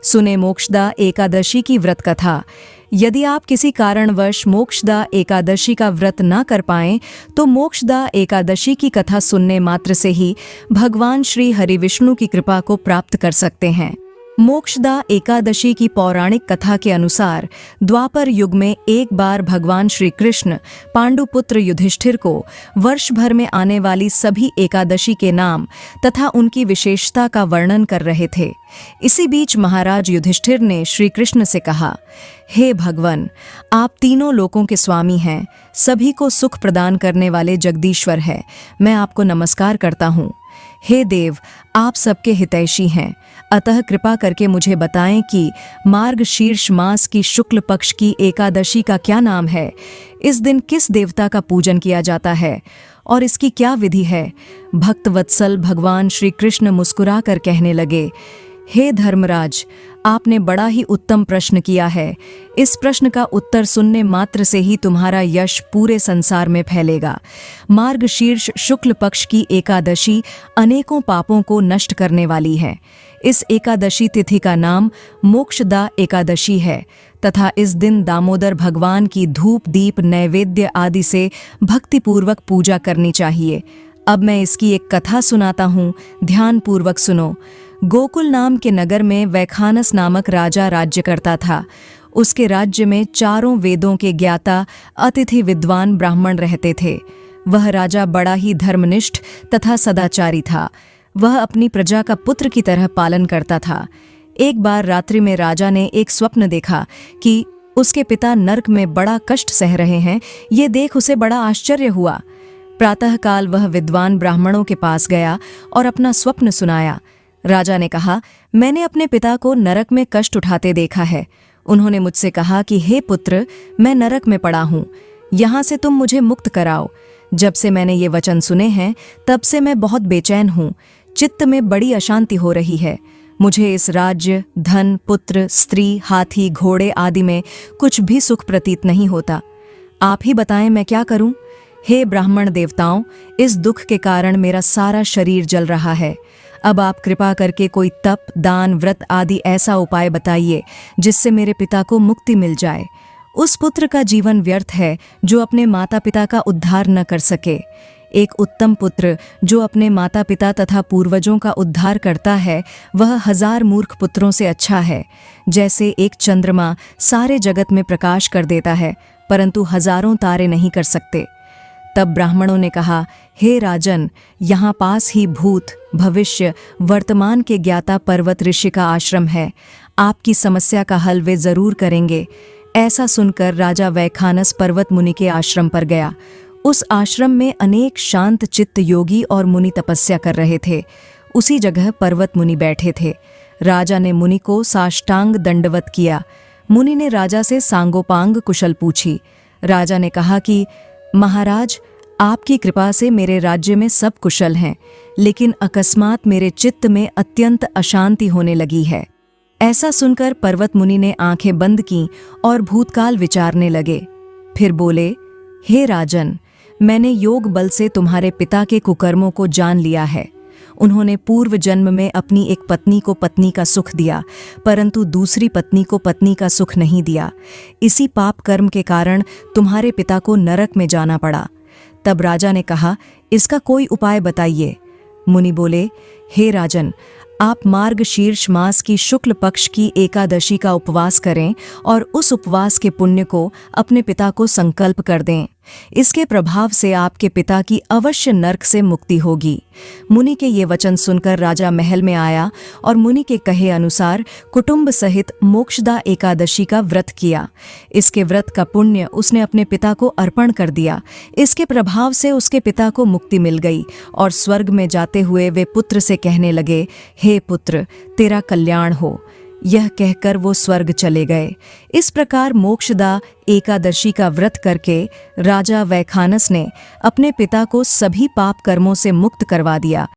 सुने मोक्षदा एकादशी की व्रत कथा। यदि आप किसी कारणवश मोक्षदा एकादशी का व्रत ना कर पाएं, तो मोक्षदा एकादशी की कथा सुनने मात्र से ही भगवान श्री हरिविष्णु की कृपा को प्राप्त कर सकते हैं। मोक्षदा एकादशी की पौराणिक कथा के अनुसार द्वापर युग में एक बार भगवान श्री कृष्ण पांडुपुत्र युधिष्ठिर को वर्ष भर में आने वाली सभी एकादशी के नाम तथा उनकी विशेषता का वर्णन कर रहे थे। इसी बीच महाराज युधिष्ठिर ने श्री कृष्ण से कहा, हे भगवन, आप तीनों लोकों के स्वामी हैं, सभी को सुख प्रदान करने वाले जगदीश्वर हैं, मैं आपको नमस्कार करता हूँ। हे देव, आप सबके हितैषी हैं, अतः कृपा करके मुझे बताएं कि मार्गशीर्ष मास की शुक्ल पक्ष की एकादशी का क्या नाम है, इस दिन किस देवता का पूजन किया जाता है और इसकी क्या विधि है। भक्तवत्सल भगवान श्री कृष्ण मुस्कुरा कर कहने लगे, हे धर्मराज, आपने बड़ा ही उत्तम प्रश्न किया है। इस प्रश्न का उत्तर सुनने मात्र से ही तुम्हारा यश पूरे संसार में फैलेगा। मार्गशीर्ष शुक्ल पक्ष की एकादशी अनेकों पापों को नष्ट करने वाली है। इस एकादशी तिथि का नाम मोक्षदा एकादशी है तथा इस दिन दामोदर भगवान की धूप दीप नैवेद्य आदि से भक्तिपूर्वक पूजा करनी चाहिए। अब मैं इसकी एक कथा सुनाता हूँ, ध्यानपूर्वक सुनो। गोकुल नाम के नगर में वैखानस नामक राजा राज्य करता था। उसके राज्य में चारों वेदों के ज्ञाता अतिथि विद्वान ब्राह्मण रहते थे। वह राजा बड़ा ही धर्मनिष्ठ तथा सदाचारी था। वह अपनी प्रजा का पुत्र की तरह पालन करता था। एक बार रात्रि में राजा ने एक स्वप्न देखा कि उसके पिता नरक में बड़ा कष्ट सह रहे हैं। ये देख उसे बड़ा आश्चर्य हुआ। प्रातःकाल वह विद्वान ब्राह्मणों के पास गया और अपना स्वप्न सुनाया। राजा ने कहा, मैंने अपने पिता को नरक में कष्ट उठाते देखा है। उन्होंने मुझसे कहा कि हे पुत्र, मैं नरक में पड़ा हूँ, यहाँ से तुम मुझे मुक्त कराओ। जब से मैंने ये वचन सुने हैं, तब से मैं बहुत बेचैन हूँ। चित्त में बड़ी अशांति हो रही है। मुझे इस राज्य, धन, पुत्र, स्त्री, हाथी, घोड़े आदि में कुछ भी सुख प्रतीत नहीं होता। आप ही बताएं मैं क्या करूं? हे ब्राह्मण देवताओं, इस दुख के कारण मेरा सारा शरीर जल रहा है। अब आप कृपा करके कोई तप, दान, व्रत आदि ऐसा उपाय बताइए जिससे मेरे पिता को मुक्ति मिल जाए। उस पुत्र का जीवन व्यर्थ है जो अपने माता पिता का उद्धार न कर सके। एक उत्तम पुत्र जो अपने माता पिता तथा पूर्वजों का उद्धार करता है, वह 1000 मूर्ख पुत्रों से अच्छा है। जैसे एक चंद्रमा सारे जगत में प्रकाश कर देता है, परंतु हजारों तारे नहीं कर सकते। तब ब्राह्मणों ने कहा, हे राजन, यहाँ पास ही भूत, भविष्य, वर्तमान के ज्ञाता पर्वत ऋषि का आश्रम है। आपकी समस्या का हल वे जरूर करेंगे। ऐसा सुनकर राजा वैखानस पर्वत मुनि के आश्रम पर गया। उस आश्रम में अनेक शांत चित्त योगी और मुनि तपस्या कर रहे थे। उसी जगह पर्वत मुनि बैठे थे। राजा ने मुनि को साष्टांग दंडवत किया। मुनि ने राजा से सांगोपांग कुशल पूछी। राजा ने कहा कि महाराज, आपकी कृपा से मेरे राज्य में सब कुशल हैं, लेकिन अकस्मात मेरे चित्त में अत्यंत अशांति होने लगी है। ऐसा सुनकर पर्वत मुनि ने आंखें बंद की और भूतकाल विचारने लगे। फिर बोले, हे राजन, मैंने योग बल से तुम्हारे पिता के कुकर्मों को जान लिया है। उन्होंने पूर्व जन्म में अपनी एक पत्नी को पत्नी का सुख दिया, परंतु दूसरी पत्नी को पत्नी का सुख नहीं दिया। इसी पाप कर्म के कारण तुम्हारे पिता को नरक में जाना पड़ा। तब राजा ने कहा, इसका कोई उपाय बताइए। मुनि बोले, हे राजन, आप मार्गशीर्ष मास की शुक्ल पक्ष की एकादशी का उपवास करें और उस उपवास के पुण्य को अपने पिता को संकल्प कर दें। इसके प्रभाव से आपके पिता की अवश्य नरक से मुक्ति होगी। मुनि के ये वचन सुनकर राजा महल में आया और मुनि के कहे अनुसार कुटुंब सहित मोक्षदा एकादशी का व्रत किया। इसके व्रत का पुण्य उसने अपने पिता को अर्पण कर दिया। इसके प्रभाव से उसके पिता को मुक्ति मिल गई और स्वर्ग में जाते हुए वे पुत्र से कहने लगे, हे पुत्र, तेरा कल्याण हो। यह कहकर वो स्वर्ग चले गए। इस प्रकार मोक्षदा एकादशी का व्रत करके राजा वैखानस ने अपने पिता को सभी पाप कर्मों से मुक्त करवा दिया।